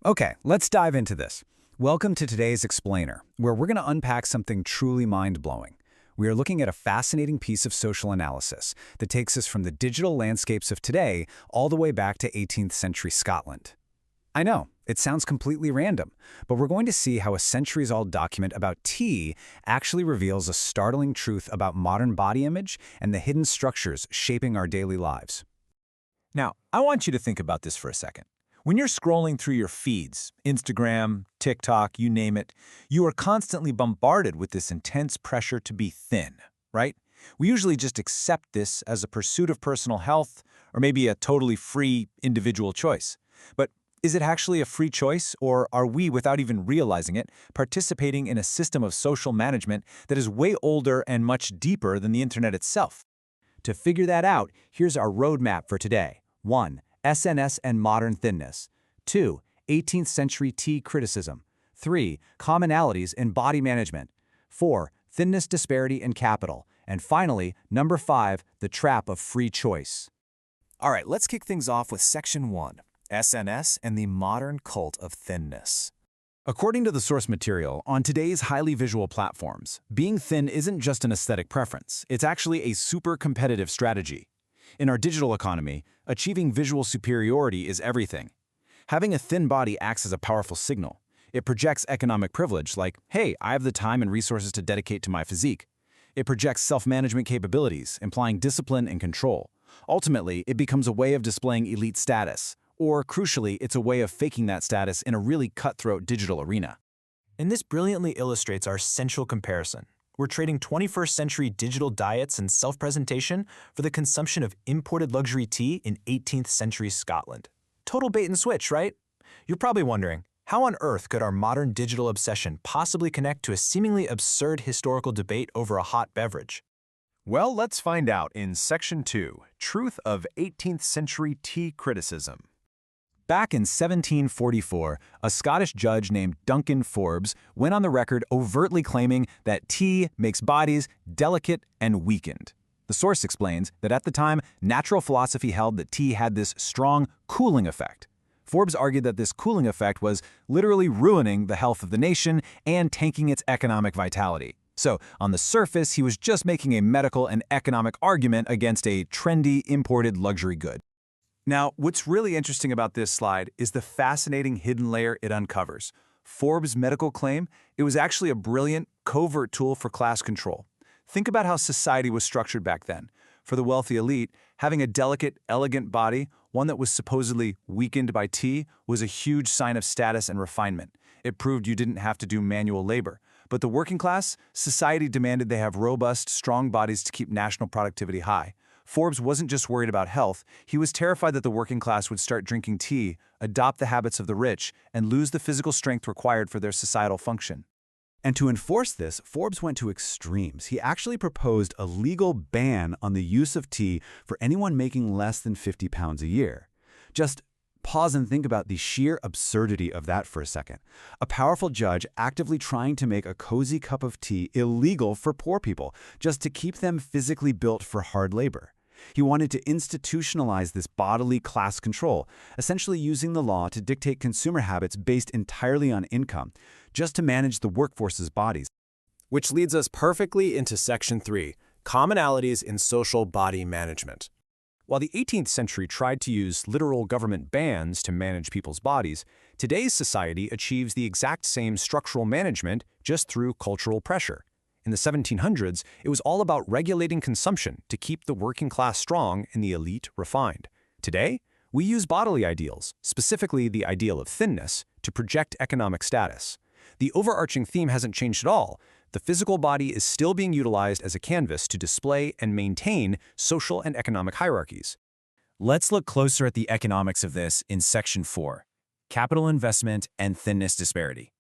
Okay, let's dive into this. Welcome to today's Explainer, where we're going to unpack something truly mind-blowing. We are looking at a fascinating piece of social analysis that takes us from the digital landscapes of today all the way back to 18th century Scotland. I know, it sounds completely random, but we're going to see how a centuries-old document about tea actually reveals a startling truth about modern body image and the hidden structures shaping our daily lives. Now, I want you to think about this for a second. When you're scrolling through your feeds, Instagram, TikTok, you name it, you are constantly bombarded with this intense pressure to be thin, right? We usually just accept this as a pursuit of personal health or maybe a totally free individual choice. But is it actually a free choice, or are we, without even realizing it, participating in a system of social management that is way older and much deeper than the internet itself? To figure that out, here's our roadmap for today. 1. SNS and modern thinness. 2. 18th century tea criticism. 3. Commonalities in body management. 4. Thinness disparity in capital. And finally, number 5, the trap of free choice. All right, let's kick things off with Section 1, SNS and the modern cult of thinness. According to the source material, on today's highly visual platforms, being thin isn't just an aesthetic preference, it's actually a super competitive strategy. In our digital economy, achieving visual superiority is everything. Having a thin body acts as a powerful signal. It projects economic privilege like, hey, I have the time and resources to dedicate to my physique. It projects self-management capabilities, implying discipline and control. Ultimately, it becomes a way of displaying elite status. Or, crucially, it's a way of faking that status in a really cutthroat digital arena. And this brilliantly illustrates our central comparison. We're trading 21st century digital diets and self-presentation for the consumption of imported luxury tea in 18th century Scotland. Total bait and switch, right? You're probably wondering, how on earth could our modern digital obsession possibly connect to a seemingly absurd historical debate over a hot beverage? Well, let's find out in Section 2, Truth of 18th Century Tea Criticism. Back in 1744, a Scottish judge named Duncan Forbes went on the record overtly claiming that tea makes bodies delicate and weakened. The source explains that at the time, natural philosophy held that tea had this strong cooling effect. Forbes argued that this cooling effect was literally ruining the health of the nation and tanking its economic vitality. So, on the surface, he was just making a medical and economic argument against a trendy, imported luxury good. Now, what's really interesting about this slide is the fascinating hidden layer it uncovers. Forbes' medical claim, it was actually a brilliant, covert tool for class control. Think about how society was structured back then. For the wealthy elite, having a delicate, elegant body, one that was supposedly weakened by tea, was a huge sign of status and refinement. It proved you didn't have to do manual labor. But the working class, society demanded they have robust, strong bodies to keep national productivity high. Forbes wasn't just worried about health, he was terrified that the working class would start drinking tea, adopt the habits of the rich, and lose the physical strength required for their societal function. And to enforce this, Forbes went to extremes. He actually proposed a legal ban on the use of tea for anyone making less than 50 pounds a year. Just pause and think about the sheer absurdity of that for a second. A powerful judge actively trying to make a cozy cup of tea illegal for poor people, just to keep them physically built for hard labor. He wanted to institutionalize this bodily class control, essentially using the law to dictate consumer habits based entirely on income, just to manage the workforce's bodies. Which leads us perfectly into Section 3, Commonalities in Social Body Management. While the 18th century tried to use literal government bans to manage people's bodies, today's society achieves the exact same structural management just through cultural pressure. In the 1700s, it was all about regulating consumption to keep the working class strong and the elite refined. Today, we use bodily ideals, specifically the ideal of thinness, to project economic status. The overarching theme hasn't changed at all. The physical body is still being utilized as a canvas to display and maintain social and economic hierarchies. Let's look closer at the economics of this in Section 4, Capital Investment and Thinness Disparity.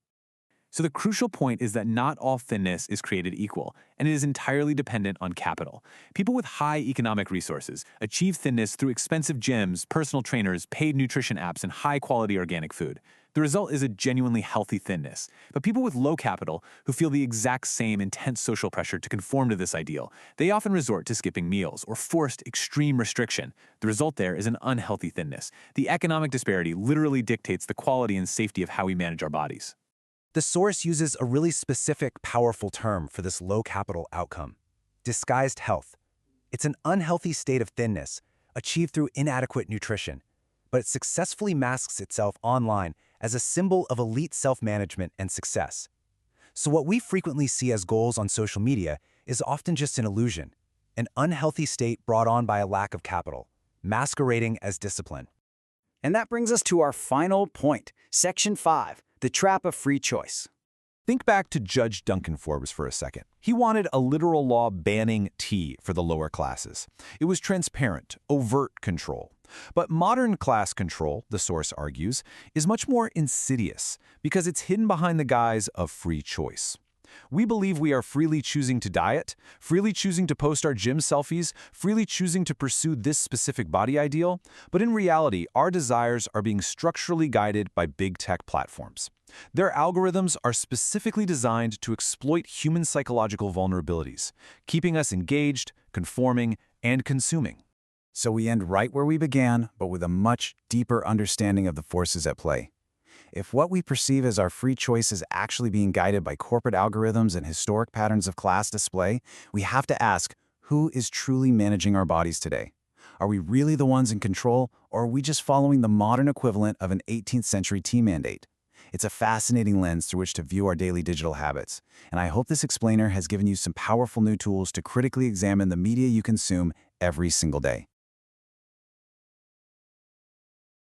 So the crucial point is that not all thinness is created equal, and it is entirely dependent on capital. People with high economic resources achieve thinness through expensive gyms, personal trainers, paid nutrition apps, and high-quality organic food. The result is a genuinely healthy thinness. But people with low capital, who feel the exact same intense social pressure to conform to this ideal, they often resort to skipping meals or forced extreme restriction. The result there is an unhealthy thinness. The economic disparity literally dictates the quality and safety of how we manage our bodies. The source uses a really specific, powerful term for this low-capital outcome: disguised health. It's an unhealthy state of thinness, achieved through inadequate nutrition, but it successfully masks itself online as a symbol of elite self-management and success. So what we frequently see as goals on social media is often just an illusion, an unhealthy state brought on by a lack of capital, masquerading as discipline. And that brings us to our final point, Section 5, the trap of free choice. Think back to Judge Duncan Forbes for a second. He wanted a literal law banning tea for the lower classes. It was transparent, overt control. But modern class control, the source argues, is much more insidious because it's hidden behind the guise of free choice. We believe we are freely choosing to diet, freely choosing to post our gym selfies, freely choosing to pursue this specific body ideal, but in reality, our desires are being structurally guided by big tech platforms. Their algorithms are specifically designed to exploit human psychological vulnerabilities, keeping us engaged, conforming, and consuming. So we end right where we began, but with a much deeper understanding of the forces at play. If what we perceive as our free choice is actually being guided by corporate algorithms and historic patterns of class display, we have to ask, who is truly managing our bodies today? Are we really the ones in control, or are we just following the modern equivalent of an 18th century tea mandate? It's a fascinating lens through which to view our daily digital habits, and I hope this explainer has given you some powerful new tools to critically examine the media you consume every single day.